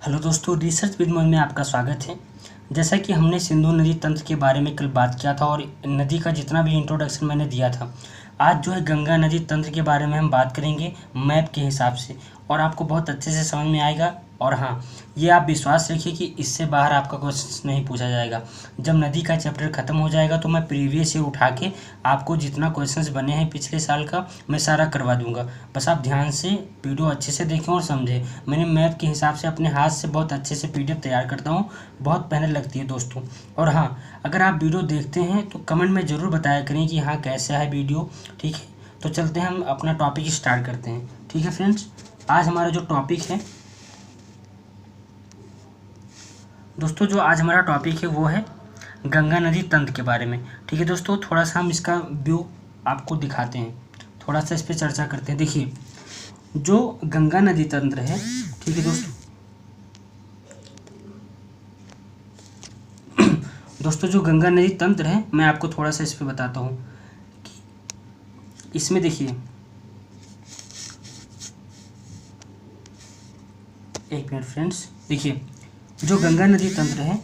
Hello दोस्तों, research with Mohan में आपका स्वागत है। जैसा कि हमने सिंधु नदी तंत्र के बारे में कल बात किया था और नदी का जितना भी इंट्रोडक्शन मैंने दिया था, आज जो है गंगा नदी तंत्र के बारे में हम बात करेंगे मैप के हिसाब से और आपको बहुत अच्छे से समझ में आएगा। और हाँ, ये आप विश्वास रखिए कि इससे बाहर आपका क्वेश्चन नहीं पूछा जाएगा। जब नदी का चैप्टर ख़त्म हो जाएगा तो मैं प्रीवियस ईयर उठा के आपको जितना क्वेश्चंस बने हैं पिछले साल का मैं सारा करवा दूंगा। बस आप ध्यान से वीडियो अच्छे से देखें और समझें। मैंने मैप के हिसाब से अपने हाथ से बहुत अच्छे से पीडीएफ तैयार करता हूँ, बहुत मेहनत लगती है दोस्तों। और हाँ, अगर आप वीडियो देखते हैं तो कमेंट में ज़रूर बताया करें कि हाँ कैसा है वीडियो। ठीक है, तो चलते हैं, हम अपना टॉपिक स्टार्ट करते हैं। ठीक है फ्रेंड्स, आज हमारा जो टॉपिक है दोस्तों, जो आज हमारा टॉपिक है वो है गंगा नदी तंत्र के बारे में। ठीक है दोस्तों, थोड़ा सा हम इसका व्यू आपको दिखाते हैं, थोड़ा सा इस पर चर्चा करते हैं। देखिए, जो गंगा नदी तंत्र है, ठीक है दोस्तों, दोस्तों जो गंगा नदी तंत्र है मैं आपको थोड़ा सा इस पर बताता हूँ कि इसमें देखिए, एक मिनट फ्रेंड्स, देखिए जो गंगा नदी तंत्र है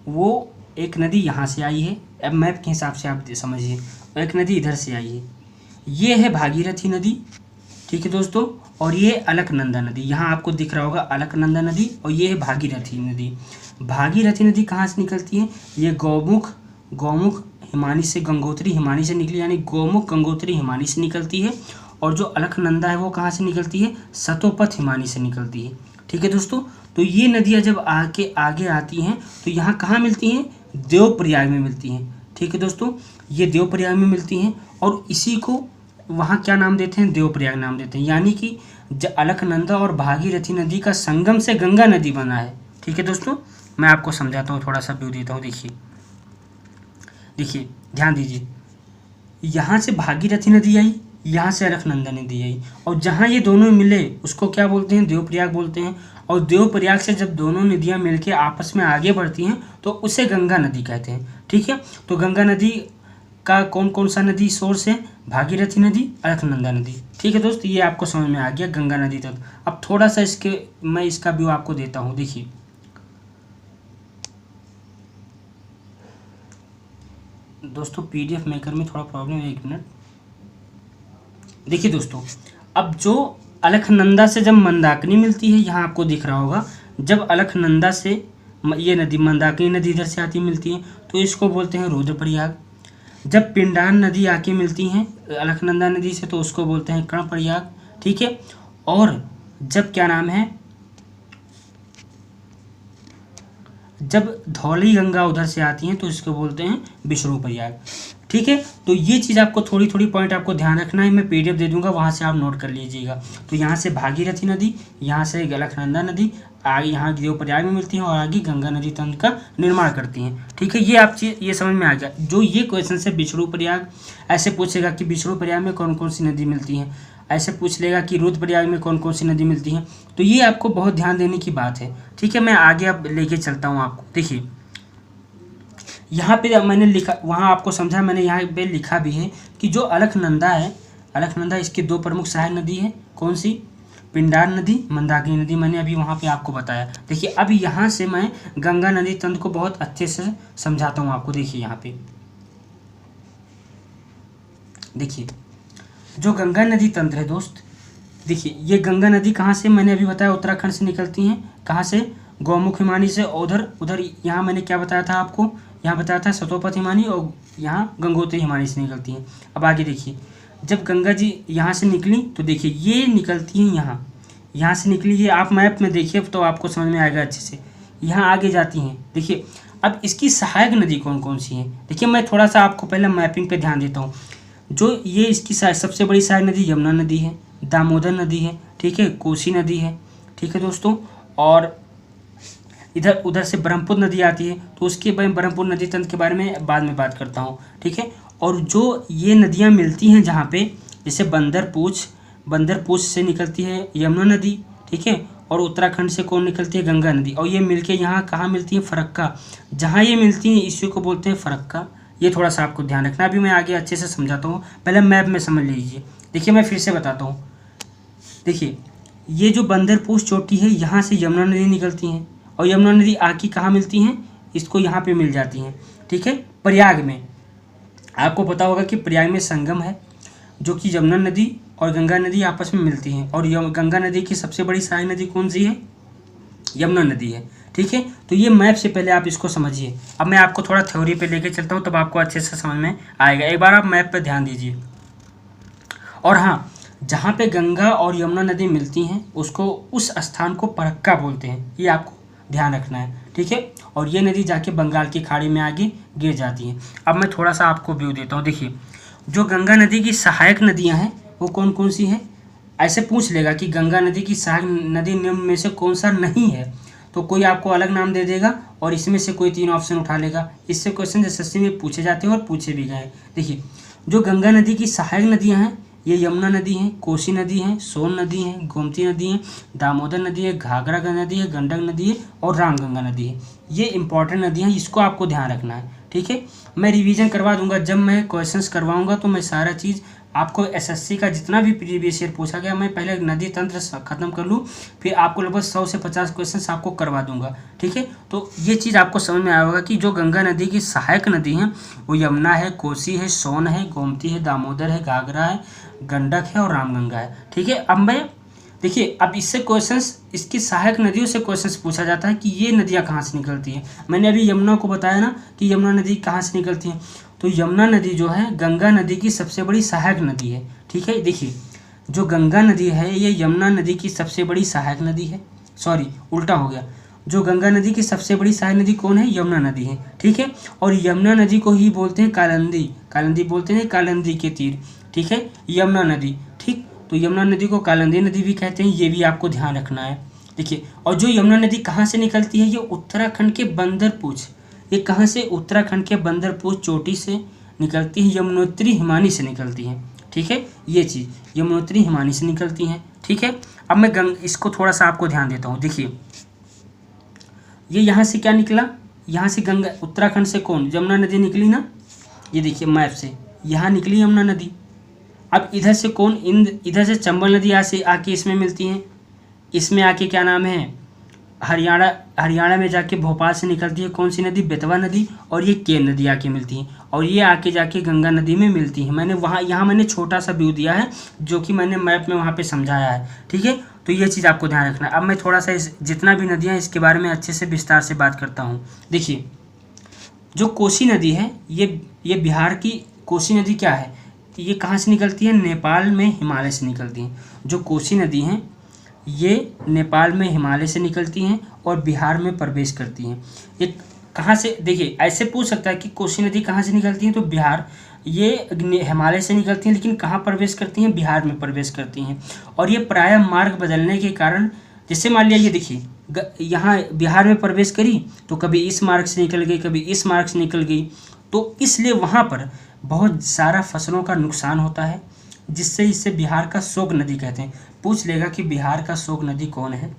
वो एक नदी यहाँ से आई है। अब मैप के हिसाब से आप समझिए, एक नदी इधर से आई है, ये है भागीरथी नदी। ठीक है दोस्तों, और ये अलकनंदा नदी, यहाँ आपको दिख रहा होगा अलकनंदा नदी, और ये है भागीरथी नदी। भागीरथी नदी कहाँ से निकलती है? ये गौमुख हिमानी से, गंगोत्री हिमानी से निकली, यानी गौमुख गंगोत्री हिमानी से निकलती है। और जो अलकनंदा है वो कहाँ से निकलती है? सतोपथ हिमानी से निकलती है। ठीक है दोस्तों, तो ये नदियाँ जब आगे आती हैं तो यहाँ कहाँ मिलती हैं? देवप्रयाग में मिलती हैं। ठीक है दोस्तों, ये देवप्रयाग में मिलती हैं और इसी को वहाँ क्या नाम देते हैं? देवप्रयाग नाम देते हैं। यानी कि अलकनंदा और भागीरथी नदी का संगम से गंगा नदी बना है। ठीक है दोस्तों, मैं आपको समझाता हूँ, थोड़ा सा व्यू देता हूँ। देखिए ध्यान दीजिए, यहाँ से भागीरथी नदी आई, यहाँ से अलकनंदा नदी आई, और जहाँ ये दोनों मिले उसको क्या बोलते हैं? देवप्रयाग बोलते हैं। और देवप्रयाग से जब दोनों नदियाँ मिलके आपस में आगे बढ़ती हैं तो उसे गंगा नदी कहते हैं। ठीक है, तो गंगा नदी का कौन कौन सा नदी सोर्स है? भागीरथी नदी, अलकनंदा नदी। ठीक है दोस्त, ये आपको समझ में आ गया गंगा नदी तक। अब थोड़ा सा मैं इसका व्यू आपको देता हूँ। देखिए दोस्तों, पीडीएफ मेकर में थोड़ा प्रॉब्लम है, एक मिनट। देखिए दोस्तों, अब जो अलकनंदा से जब मंदाकिनी मिलती है, यहाँ आपको दिख रहा होगा, जब अलकनंदा से ये नदी मंदाकिनी नदी इधर से आती मिलती है तो इसको बोलते हैं रुद्रप्रयाग। जब पिंडान नदी आके मिलती हैं अलकनंदा नदी से तो उसको बोलते हैं कर्णप्रयाग। ठीक है, और जब क्या नाम है, जब धौली गंगा उधर से आती हैं तो इसको बोलते हैं विष्णुप्रयाग। ठीक है, तो ये चीज़ आपको थोड़ी थोड़ी पॉइंट आपको ध्यान रखना है, मैं पीडीएफ दे दूंगा, वहाँ से आप नोट कर लीजिएगा। तो यहाँ से भागीरथी नदी, यहाँ से अलकनंदा नदी, आगे यहाँ देवप्रयाग में मिलती हैं और आगे गंगा नदी तंत्र का निर्माण करती हैं। ठीक है, ये आप चीज़ ये समझ में आ गया। जो ये क्वेश्चन है विष्णुप्रयाग, ऐसे पूछेगा कि विष्णुप्रयाग में कौन कौन सी नदी मिलती हैं, ऐसे पूछ लेगा कि रुद्रप्रयाग में कौन कौन सी नदी मिलती हैं। तो ये आपको बहुत ध्यान देने की बात है। ठीक है, मैं आगे अब लेके चलता हूँ आपको। देखिए यहाँ पे मैंने लिखा, वहाँ आपको समझा, मैंने यहाँ पे लिखा भी है कि जो अलकनंदा है, अलकनंदा इसकी दो प्रमुख सहायक नदी है। कौन सी? पिंडार नदी, मंदाकिनी नदी, मैंने अभी वहाँ पे आपको बताया। देखिए अब यहाँ से मैं गंगा नदी तंत्र को बहुत अच्छे से समझाता हूँ आपको। देखिए यहाँ पे देखिए, जो गंगा नदी तंत्र है दोस्त, देखिए ये गंगा नदी कहाँ से, मैंने अभी बताया उत्तराखंड से निकलती हैं। कहाँ से? गौमुख हिमानी से। उधर यहाँ मैंने क्या बताया था आपको? यहाँ बताया था सतोपथ हिमानी, और यहाँ गंगोत्री हिमानी से निकलती हैं। अब आगे देखिए, जब गंगा जी यहाँ से निकली तो देखिए ये निकलती हैं यहाँ से निकली, ये आप मैप में देखिए तो आपको समझ में आएगा अच्छे से। यहाँ आगे जाती हैं। देखिए अब इसकी सहायक नदी कौन कौन सी हैं? देखिए मैं थोड़ा सा आपको पहले मैपिंग पे ध्यान देता हूँ। जो ये इसकी सबसे बड़ी सहायक नदी यमुना नदी है, दामोदर नदी है, ठीक है, कोसी नदी है। ठीक है दोस्तों, और इधर उधर से ब्रह्मपुत्र नदी आती है, तो उसके ब्रह्मपुत्र नदी तंत्र के बारे में बाद में बात करता हूँ। ठीक है, और जो ये नदियाँ मिलती हैं जहाँ पे, जैसे बंदरपूछ से निकलती है यमुना नदी। ठीक है, और उत्तराखंड से कौन निकलती है? गंगा नदी, और ये मिलके यहाँ कहाँ मिलती है? फरक्का। जहाँ ये मिलती हैं इसी को बोलते हैं फरक्का। ये थोड़ा सा आपको ध्यान रखना, अभी मैं आगे अच्छे से समझाता हूँ, पहले मैप में समझ लीजिए। देखिए मैं फिर से बताता हूँ। देखिए ये जो बंदरपूछ चोटी है यहाँ से यमुना नदी निकलती हैं और यमुना नदी आके कहाँ मिलती हैं, इसको यहाँ पे मिल जाती हैं। ठीक है, प्रयाग में आपको पता होगा कि प्रयाग में संगम है जो कि यमुना नदी और गंगा नदी आपस में मिलती हैं और गंगा नदी की सबसे बड़ी सहायक नदी कौन सी है, यमुना नदी है। ठीक है, तो ये मैप से पहले आप इसको समझिए। अब मैं आपको थोड़ा थ्योरी पे लेके चलता हूँ तब आपको अच्छे से समझ में आएगा। एक बार आप मैप पे ध्यान दीजिए। और हाँ, जहाँ पे गंगा और यमुना नदी मिलती हैं उसको उस स्थान को परक्का बोलते हैं, ये आपको ध्यान रखना है। ठीक है, और ये नदी जाके बंगाल की खाड़ी में आगे गिर जाती है। अब मैं थोड़ा सा आपको व्यू देता हूँ। देखिए, जो गंगा नदी की सहायक नदियाँ हैं वो कौन कौन सी हैं, ऐसे पूछ लेगा कि गंगा नदी की सहायक नदी निम्न में से कौन सा नहीं है, तो कोई आपको अलग नाम दे देगा और इसमें से कोई 3 ऑप्शन उठा लेगा। इससे क्वेश्चन एसएससी में पूछे जाते हैं और पूछे भी गए। देखिए, जो गंगा नदी की सहायक नदियाँ हैं ये यमुना नदी है, कोसी नदी है, सोन नदी है, गोमती नदी है, दामोदर नदी है, घाघरा नदी है, गंडक नदी है और रामगंगा नदी है। ये इंपॉर्टेंट नदियाँ हैं, इसको आपको ध्यान रखना है। ठीक है, मैं रिवीजन करवा दूंगा जब मैं क्वेश्चंस करवाऊंगा, तो मैं सारा चीज़ आपको एसएससी का जितना भी प्रीवियस ईयर पूछा गया मैं पहले नदी तंत्र खत्म कर लूँ, फिर आपको लगभग 100 से 50 क्वेश्चंस आपको करवा दूंगा। ठीक है, तो ये चीज़ आपको समझ में आएगा कि जो गंगा नदी की सहायक नदी हैं वो यमुना है, कोसी है, सोन है, गोमती है, दामोदर है, घाघरा है, गंडक है और रामगंगा है। ठीक है, अब मैं देखिए, अब इससे क्वेश्चंस इसकी सहायक नदियों से क्वेश्चंस पूछा जाता है कि ये नदियाँ कहाँ से निकलती हैं। मैंने अभी यमुना को बताया ना कि यमुना नदी कहाँ से निकलती है, तो यमुना नदी जो है गंगा नदी की सबसे बड़ी सहायक नदी है। ठीक है, देखिए, जो गंगा नदी है ये यमुना नदी की सबसे बड़ी सहायक नदी है। सॉरी, उल्टा हो गया। जो गंगा नदी की सबसे बड़ी सहायक नदी कौन है, यमुना नदी है। ठीक है, और यमुना नदी को ही बोलते हैं कालिंदी, कालिंदी बोलते हैं, कालिंदी के तीर। ठीक है, यमुना नदी। ठीक, तो यमुना नदी को कालिंदी नदी भी कहते हैं, ये भी आपको ध्यान रखना है। देखिए, और जो यमुना नदी कहाँ से निकलती है, ये उत्तराखंड के बंदरपूछ, ये कहाँ से, उत्तराखंड के बंदरपूछ चोटी से निकलती है, यमुनोत्री हिमानी से निकलती है। ठीक है, ये चीज़ यमुनोत्री हिमानी से निकलती हैं। ठीक है, अब मैं इसको थोड़ा सा आपको ध्यान देता हूँ। देखिए, ये यहाँ से क्या निकला, यहाँ से गंगा, उत्तराखंड से कौन, यमुना नदी निकली ना, ये देखिए मैप से यहाँ निकली यमुना नदी। अब इधर से कौन, इधर से चंबल नदी यहाँ से आके इसमें मिलती हैं, इसमें आके क्या नाम है, हरियाणा में जाके भोपाल से निकलती है कौन सी नदी, बेतवा नदी, और ये केन नदी आके मिलती है और ये आके जाके गंगा नदी में मिलती है। मैंने यहाँ मैंने छोटा सा व्यू दिया है जो कि मैंने मैप में वहाँ पे समझाया है। ठीक है, तो ये चीज़ आपको ध्यान रखना है। अब मैं थोड़ा सा जितना भी नदियाँ इसके बारे में अच्छे से विस्तार से बात करता हूँ। देखिए, जो कोसी नदी है ये बिहार की कोसी नदी क्या है, ये कहाँ से निकलती है, नेपाल में हिमालय से निकलती हैं। जो कोसी नदी हैं ये नेपाल में हिमालय से निकलती हैं और बिहार में प्रवेश करती हैं। ये कहाँ से, देखिए ऐसे पूछ सकता है कि कोसी नदी कहाँ से निकलती हैं, तो बिहार, ये हिमालय से निकलती हैं लेकिन कहाँ प्रवेश करती हैं, बिहार में प्रवेश करती हैं। और ये प्रायः मार्ग बदलने के कारण, जैसे मान लिया ये देखिए यहाँ बिहार में प्रवेश करी तो कभी इस मार्ग से निकल गई, कभी इस मार्ग से निकल गई, तो इसलिए वहाँ पर बहुत सारा फसलों का नुकसान होता है, जिससे इसे बिहार का शोक नदी कहते हैं। पूछ लेगा कि बिहार का शोक नदी कौन है,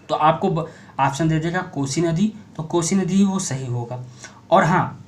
तो आपको ऑप्शन दे देगा कोसी नदी, तो कोसी नदी ही वो सही होगा। और हाँ,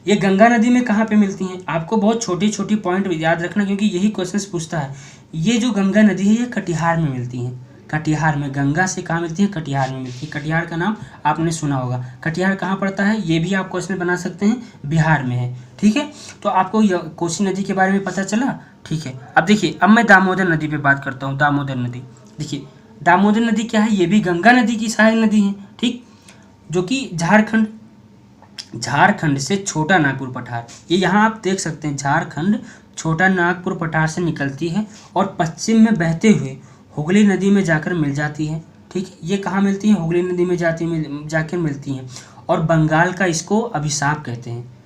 ये गंगा नदी में कहाँ पे मिलती हैं, आपको बहुत छोटी छोटी पॉइंट याद रखना क्योंकि यही क्वेश्चन पूछता है। ये जो गंगा नदी है ये कटिहार में मिलती हैं, कटिहार में, गंगा से कहाँ मिलती है, कटिहार में मिलती है। कटिहार का नाम आपने सुना होगा। कटिहार कहाँ पड़ता है, ये भी आप क्वेश्चन बना सकते हैं, बिहार में है। ठीक है, तो आपको कोसी नदी के बारे में पता चला। ठीक है, अब देखिए, अब मैं दामोदर नदी पे बात करता हूँ। दामोदर नदी, देखिए दामोदर नदी क्या है, ये भी गंगा नदी की सहायक नदी है। ठीक, जो कि झारखंड से छोटा नागपुर पठार, ये यहाँ आप देख सकते हैं, झारखंड छोटा नागपुर पठार से निकलती है और पश्चिम में बहते हुए हुगली नदी में जाकर मिल जाती है। ठीक है, ये कहाँ मिलती है, हुगली नदी में जाकर मिलती हैं। और बंगाल का इसको अभिशाप कहते हैं।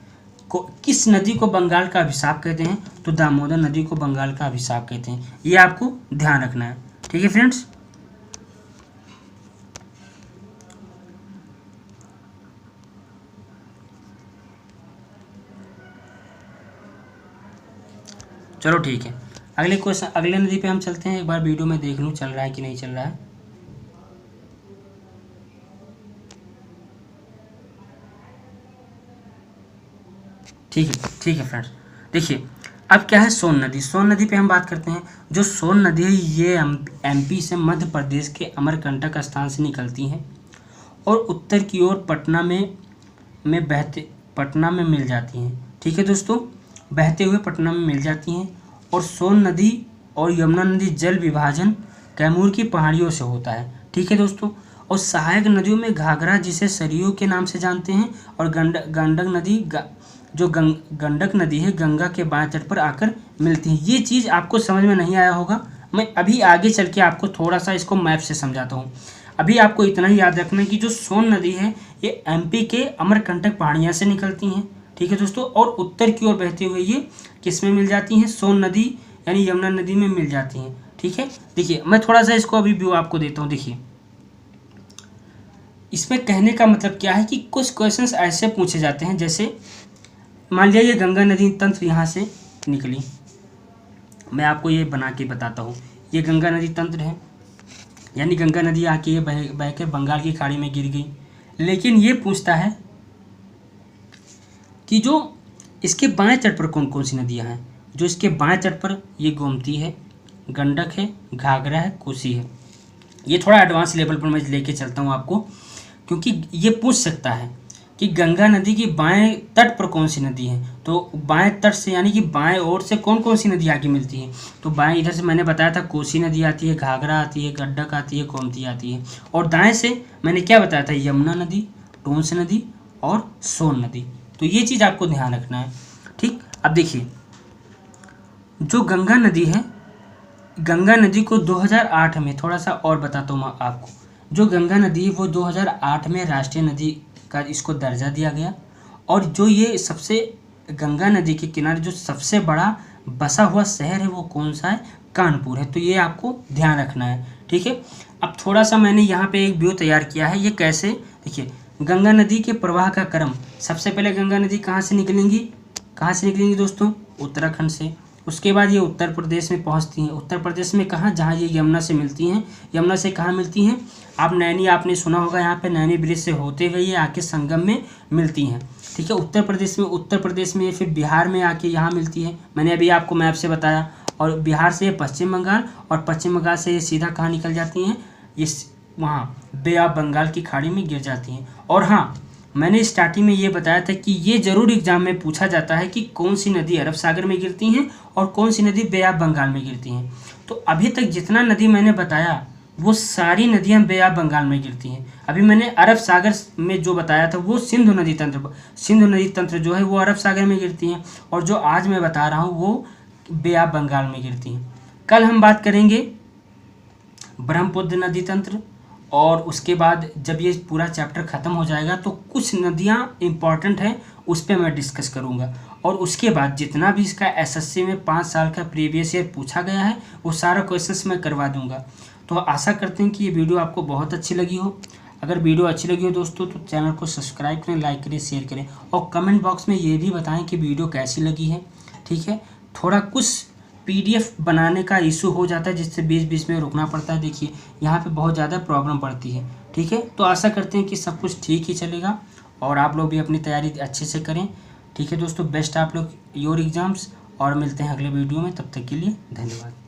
किस नदी को बंगाल का अभिशाप कहते हैं, तो दामोदर नदी को बंगाल का अभिशाप कहते हैं। ये आपको ध्यान रखना है। ठीक है फ्रेंड्स, चलो ठीक है, अगले क्वेश्चन, अगले नदी पे हम चलते हैं। एक बार वीडियो में देख लूँ चल रहा है कि नहीं चल रहा है। ठीक है फ्रेंड्स, देखिए अब क्या है सोन नदी। सोन नदी पे हम बात करते हैं। जो सोन नदी है ये एमपी से मध्य प्रदेश के अमरकंटक स्थान से निकलती है और उत्तर की ओर पटना में मिल जाती हैं। ठीक है दोस्तों, बहते हुए पटना में मिल जाती हैं। और सोन नदी और यमुना नदी जल विभाजन कैमूर की पहाड़ियों से होता है। ठीक है दोस्तों, और सहायक नदियों में घाघरा जिसे सरयू के नाम से जानते हैं और गंडक नदी जो गंडक नदी है गंगा के बाएं तट पर आकर मिलती है। ये चीज़ आपको समझ में नहीं आया होगा, मैं अभी आगे चल के आपको थोड़ा सा इसको मैप से समझाता हूँ। अभी आपको इतना ही याद रखना है कि जो सोन नदी है ये एमपी के अमरकंटक पहाड़ियाँ से निकलती हैं। ठीक है दोस्तों, और उत्तर की ओर बहते हुए ये किस में मिल जाती हैं, सोन नदी यानी यमुना नदी में मिल जाती हैं। ठीक है, देखिए मैं थोड़ा सा इसको अभी व्यू आपको देता हूँ। देखिए इसमें कहने का मतलब क्या है कि कुछ क्वेश्चंस ऐसे पूछे जाते हैं, जैसे मान लिया ये गंगा नदी तंत्र यहाँ से निकली, मैं आपको ये बना के बताता हूँ। ये गंगा नदी तंत्र है, यानी गंगा नदी आके ये बह के बंगाल की खाड़ी में गिर गई। लेकिन ये पूछता है कि जो इसके बाएं तट पर कौन कौन सी नदियाँ हैं। जो इसके बाएं तट पर ये गोमती है, गंडक है, घाघरा है, कोसी है। ये थोड़ा एडवांस लेवल पर मैं लेके चलता हूँ आपको, क्योंकि ये पूछ सकता है कि गंगा नदी की बाएं तट पर कौन सी नदी है। तो बाएं तट से यानी कि बाएं ओर से कौन कौन सी नदी आके मिलती है। तो बाएं इधर से मैंने बताया था कोसी नदी आती है, घाघरा आती है, गंडक आती है, गोमती आती है। और दाएं से मैंने क्या बताया था, यमुना नदी, टोंस नदी और सोन नदी। तो ये चीज़ आपको ध्यान रखना है। ठीक, अब देखिए जो गंगा नदी है, गंगा नदी को 2008 में, थोड़ा सा और बताता हूँ आपको, जो गंगा नदी है वो 2008 में राष्ट्रीय नदी का इसको दर्जा दिया गया। और जो ये सबसे गंगा नदी के किनारे जो सबसे बड़ा बसा हुआ शहर है वो कौन सा है, कानपुर है। तो ये आपको ध्यान रखना है। ठीक है, अब थोड़ा सा मैंने यहाँ पे एक व्यू तैयार किया है। ये कैसे, देखिए गंगा नदी के प्रवाह का क्रम, सबसे पहले गंगा नदी कहाँ से निकलेंगी दोस्तों, उत्तराखंड से। उसके बाद ये उत्तर प्रदेश में पहुंचती हैं। उत्तर प्रदेश में कहाँ, जहाँ ये यमुना से मिलती हैं। यमुना से कहाँ मिलती हैं, आप नैनी, आपने सुना होगा, यहाँ पे नैनी ब्रिज से होते हुए ये आके संगम में मिलती हैं। ठीक है, उत्तर प्रदेश में फिर बिहार में आके यहाँ मिलती है, मैंने अभी आपको मैप से बताया। और बिहार से पश्चिम बंगाल, और पश्चिम बंगाल से ये सीधा कहाँ निकल जाती हैं, ये वहाँ बे ऑफ बंगाल की खाड़ी में गिर जाती हैं। और हाँ, मैंने स्टार्टिंग में ये बताया था कि ये जरूर एग्जाम में पूछा जाता है कि कौन सी नदी अरब सागर में गिरती हैं और कौन सी नदी बे ऑफ बंगाल में गिरती हैं। तो अभी तक जितना नदी मैंने बताया वो सारी नदियां बे ऑफ बंगाल में गिरती हैं। अभी मैंने अरब सागर में जो बताया था वो सिंधु नदी तंत्र जो है वो अरब सागर में गिरती हैं, और जो आज मैं बता रहा हूँ वो बे ऑफ बंगाल में गिरती हैं। कल हम बात करेंगे ब्रह्मपुत्र नदी तंत्र, और उसके बाद जब ये पूरा चैप्टर ख़त्म हो जाएगा तो कुछ नदियाँ इम्पॉर्टेंट हैं उस पर मैं डिस्कस करूँगा। और उसके बाद जितना भी इसका एसएससी में 5 साल का प्रीवियस ईयर पूछा गया है वो सारा क्वेश्चंस मैं करवा दूँगा। तो आशा करते हैं कि ये वीडियो आपको बहुत अच्छी लगी हो। अगर वीडियो अच्छी लगी हो दोस्तों तो चैनल को सब्सक्राइब करें, लाइक करें, शेयर करें, और कमेंट बॉक्स में ये भी बताएँ कि वीडियो कैसी लगी है। ठीक है, थोड़ा कुछ पीडीएफ बनाने का इशू हो जाता है जिससे बीच में रुकना पड़ता है। देखिए यहाँ पे बहुत ज़्यादा प्रॉब्लम पड़ती है। ठीक है, तो आशा करते हैं कि सब कुछ ठीक ही चलेगा और आप लोग भी अपनी तैयारी अच्छे से करें। ठीक है दोस्तों, बेस्ट आप लोग योर एग्ज़ाम्स, और मिलते हैं अगले वीडियो में। तब तक के लिए धन्यवाद।